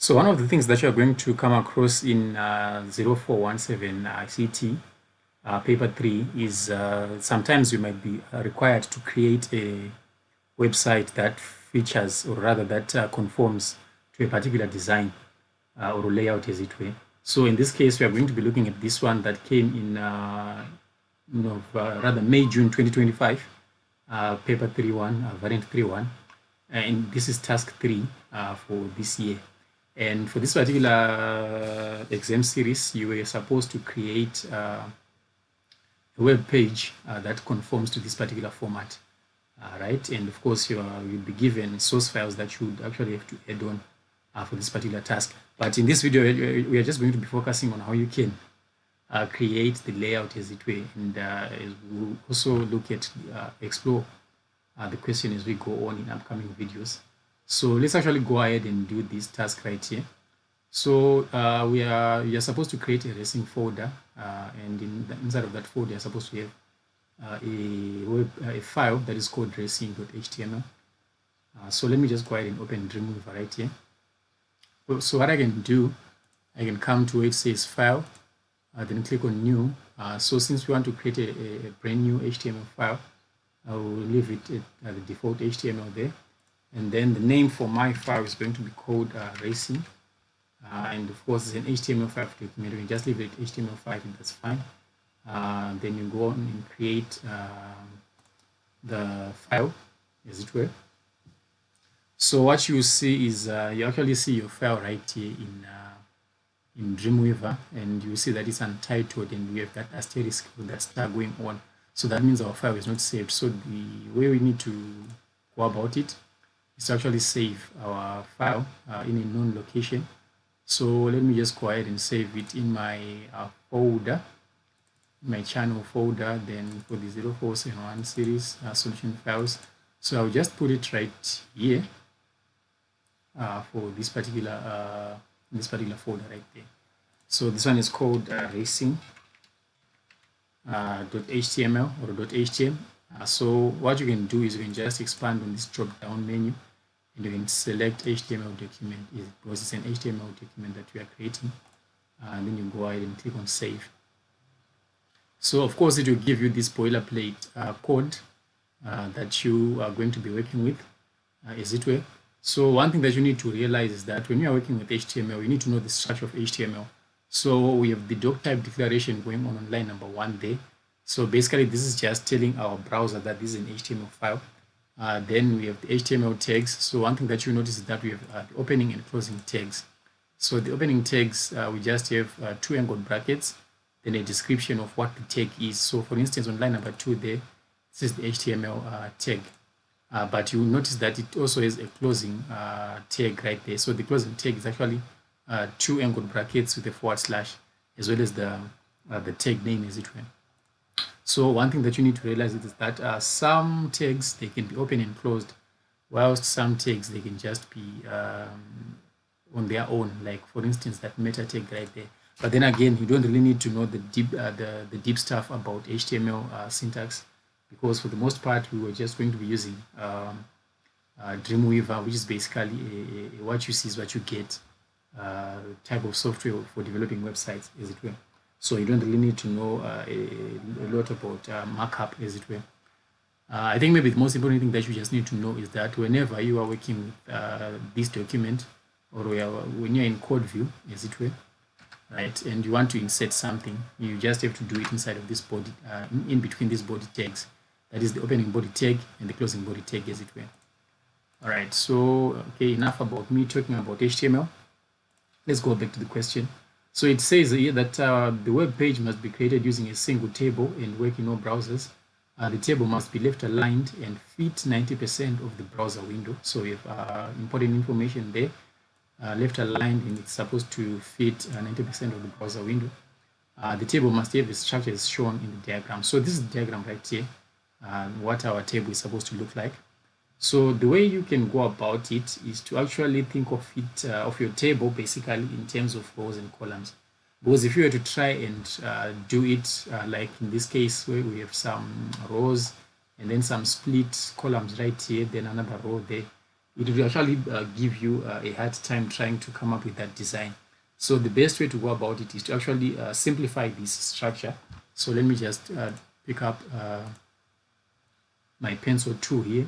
So one of the things that you're going to come across in 0417 CT paper 3 is sometimes you might be required to create a website that features, or rather that conforms to a particular design or layout, as it were. So in this case, we are going to be looking at this one that came in rather May, June 2025, paper 3.1, variant 3.1. And this is task 3 for this year. And for this particular exam series, you were supposed to create a web page that conforms to this particular format, right? And of course, you'll be given source files that you would actually have to add on for this particular task. But in this video, we are just going to be focusing on how you can create the layout, as it were, and we'll also look at explore the question as we go on in upcoming videos. So let's actually go ahead and do this task right here. So we are supposed to create a racing folder, and inside of that folder, you're supposed to have a file that is called racing.html. So let me just go ahead and open Dreamweaver right here. So what I can do, I can come to where it says file, then click on new. So since we want to create a brand new HTML file, I will leave it at the default HTML there. And then the name for my file is going to be called racing. And of course, it's an HTML5 document. You can just leave it at HTML5, and that's fine. Then you go on and create the file, as it were. So what you see is you actually see your file right here in Dreamweaver, and you see that it's untitled, and we have that asterisk with that star going on. So that means our file is not saved. So the way we need to go about it is to actually save our file in a known location. So let me just go ahead and save it in my folder, my channel folder, then for the 0471 series solution files. So I'll just put it right here for this particular folder right there. So this one is called racing .html or .htm. So what you can do is you can just expand on this drop down menu, and you can select HTML document because it's an HTML document that we are creating, and then you go ahead and click on save. So of course it will give you this boilerplate code that you are going to be working with, as it were. So one thing that you need to realize is that when you are working with HTML, you need to know the structure of HTML. So we have the doc type declaration going on line number 1 there. So basically this is just telling our browser that this is an HTML file. Then we have the HTML tags. So one thing that you notice is that we have the opening and closing tags. So the opening tags, we just have 2 angled brackets, then a description of what the tag is. So for instance, on line number 2 there, this is the HTML tag. But you will notice that it also has a closing tag right there. So the closing tag is actually 2 angled brackets with a / as well as the tag name, as it were. So one thing that you need to realize is that some tags, they can be open and closed, whilst some tags, they can just be on their own, like for instance that meta tag right there. But then again, you don't really need to know the deep stuff about HTML syntax, because for the most part we were just going to be using Dreamweaver, which is basically a what you see is what you get type of software for developing websites, as it were. So you don't really need to know a lot about markup, as it were. I think maybe the most important thing that you just need to know is that whenever you are working with this document, or when you're in code view, as it were, right, and you want to insert something, you just have to do it inside of this body, in between these body tags. That is the opening body tag and the closing body tag, as it were. All right, so okay, enough about me talking about HTML. Let's go back to the question. So it says here that the web page must be created using a single table and work in all browsers. The table must be left aligned and fit 90% of the browser window. So we have important information there, left aligned, and it's supposed to fit 90% of the browser window. The table must have a structure as shown in the diagram. So this is the diagram right here, what our table is supposed to look like. So the way you can go about it is to actually think of it, of your table, basically in terms of rows and columns. Because if you were to try and do it like in this case, where we have some rows and then some split columns right here, then another row there, it will actually give you a hard time trying to come up with that design. So the best way to go about it is to actually simplify this structure. So let me just pick up my pencil tool here.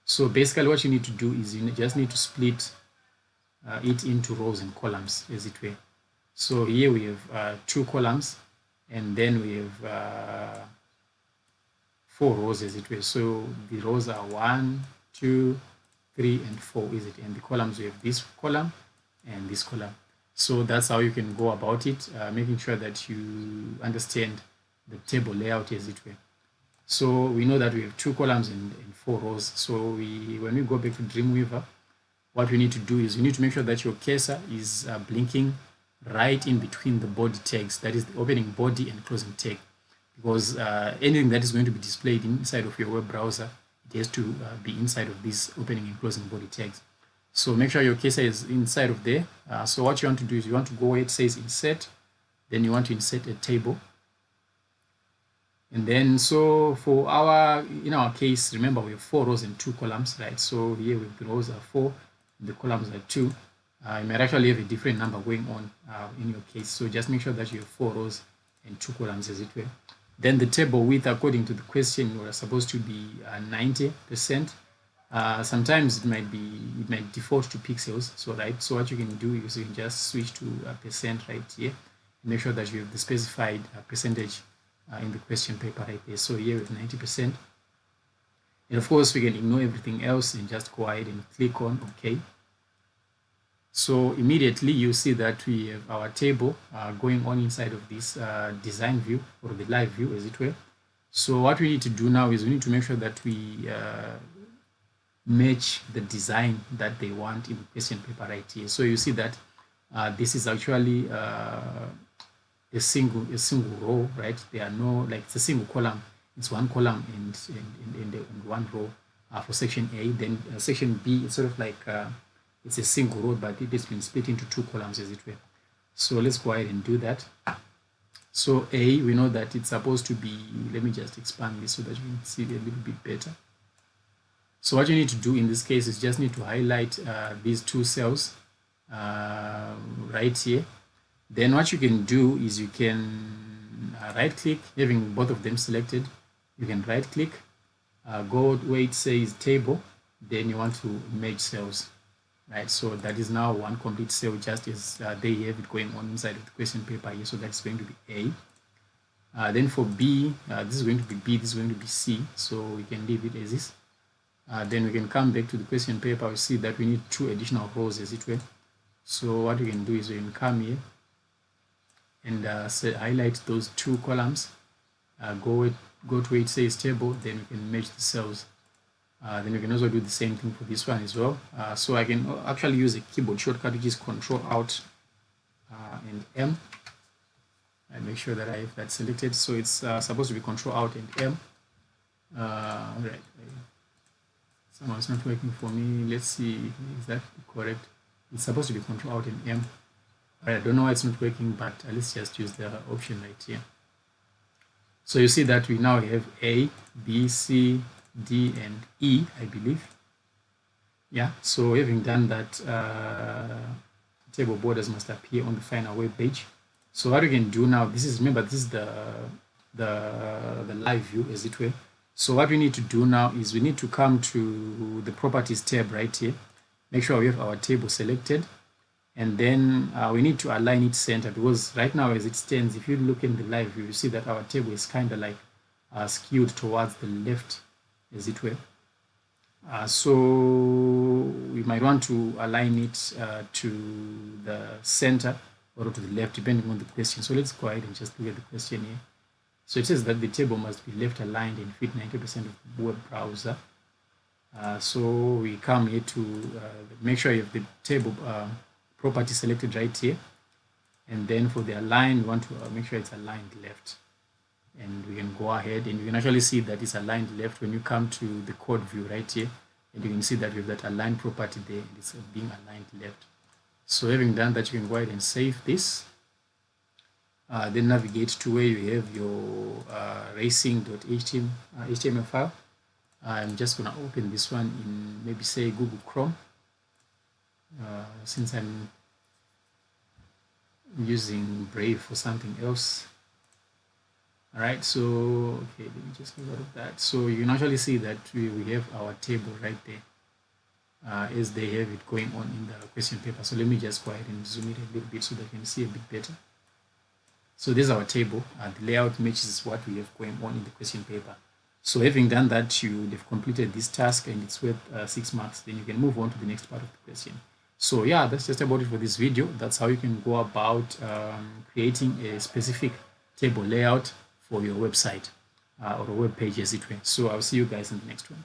So basically what you need to do is you just need to split it into rows and columns, as it were. So here we have 2 columns, and then we have 4 rows, as it were. So the rows are 1, 2, 3, and 4, is it? And the columns, we have this column and this column. So that's how you can go about it, making sure that you understand the table layout, as it were. So we know that we have 2 columns and 4 rows. So when we go back to Dreamweaver, what we need to do is we need to make sure that your cursor is blinking right in between the body tags, that is the opening body and closing tag, because anything that is going to be displayed inside of your web browser, it has to be inside of these opening and closing body tags. So make sure your cursor is inside of there. So what you want to do is you want to go where it says insert, then you want to insert a table. And then so for in our case, remember we have 4 rows and 2 columns, right? So here the rows are 4, the columns are 2. You might actually have a different number going on in your case. So just make sure that you have 4 rows and 2 columns, as it were. Then the table width, according to the question, was supposed to be 90%. Sometimes it might default to pixels. So so what you can do is you can just switch to percent right here. Make sure that you have the specified percentage in the question paper right there. So here with 90%. And of course we can ignore everything else and just go ahead and click on OK. So immediately you see that we have our table going on inside of this design view, or the live view, as it were. So what we need to do now is we need to make sure that we match the design that they want in the question paper right here. So you see that this is actually a single row, right? There are no, like, it's a single column. It's 1 column and 1 row for section A. Then section B is sort of like it's a single row, but it has been split into 2 columns, as it were. So let's go ahead and do that. So A, we know that it's supposed to be, let me just expand this so that you can see it a little bit better. So what you need to do in this case is just need to highlight these 2 cells right here. Then what you can do is you can right click, having both of them selected, you can right click, go where it says table, then you want to merge cells, right? So that is now 1 complete cell, just as they have it going on inside of the question paper here. So that's going to be A. Then for B, this is going to be B, this is going to be C, so we can leave it as is. Then we can come back to the question paper. We see that we need 2 additional rows, as it were. So what we can do is we can come here and highlight those 2 columns, go to where it says table, then we can merge the cells. Then we can also do the same thing for this one as well. So I can actually use a keyboard shortcut, which is Control Alt and M. I make sure that I have that selected. So it's supposed to be Control Alt and M. All right. Somehow it's not working for me. Let's see, is that correct? It's supposed to be Control Alt and M. All right, I don't know why it's not working, but let's just use the option right here. So you see that we now have A, B, C, D, and E, I believe. Yeah, so having done that, table borders must appear on the final web page. So what we can do now, remember, this is the live view, as it were. So what we need to do now is we need to come to the properties tab right here. Make sure we have our table selected. And then we need to align it center, because right now as it stands, if you look in the live view, you see that our table is kind of like skewed towards the left, as it were. So we might want to align it to the center or to the left, depending on the question. So let's go ahead and just look at the question here. So it says that the table must be left aligned and fit 90% of the web browser. So we come here to make sure you have the table property selected right here, and then for the align, we want to make sure it's aligned left, and we can go ahead and you can actually see that it's aligned left when you come to the code view right here, and you can see that we have that align property there, and it's being aligned left. So having done that, you can go ahead and save this, then navigate to where you have your racing.html file. I'm just going to open this one in maybe say Google Chrome. since I'm using Brave for something else. All right, so okay, let me just get rid of that. So you can actually see that we have our table right there, as they have it going on in the question paper. So let me just go ahead and zoom it a little bit so that you can see a bit better. So this is our table. The layout matches what we have going on in the question paper. So having done that, you have completed this task and it's worth 6 marks. Then you can move on to the next part of the question. So yeah, that's just about it for this video. That's how you can go about creating a specific table layout for your website or a web page, as it were. So I'll see you guys in the next one.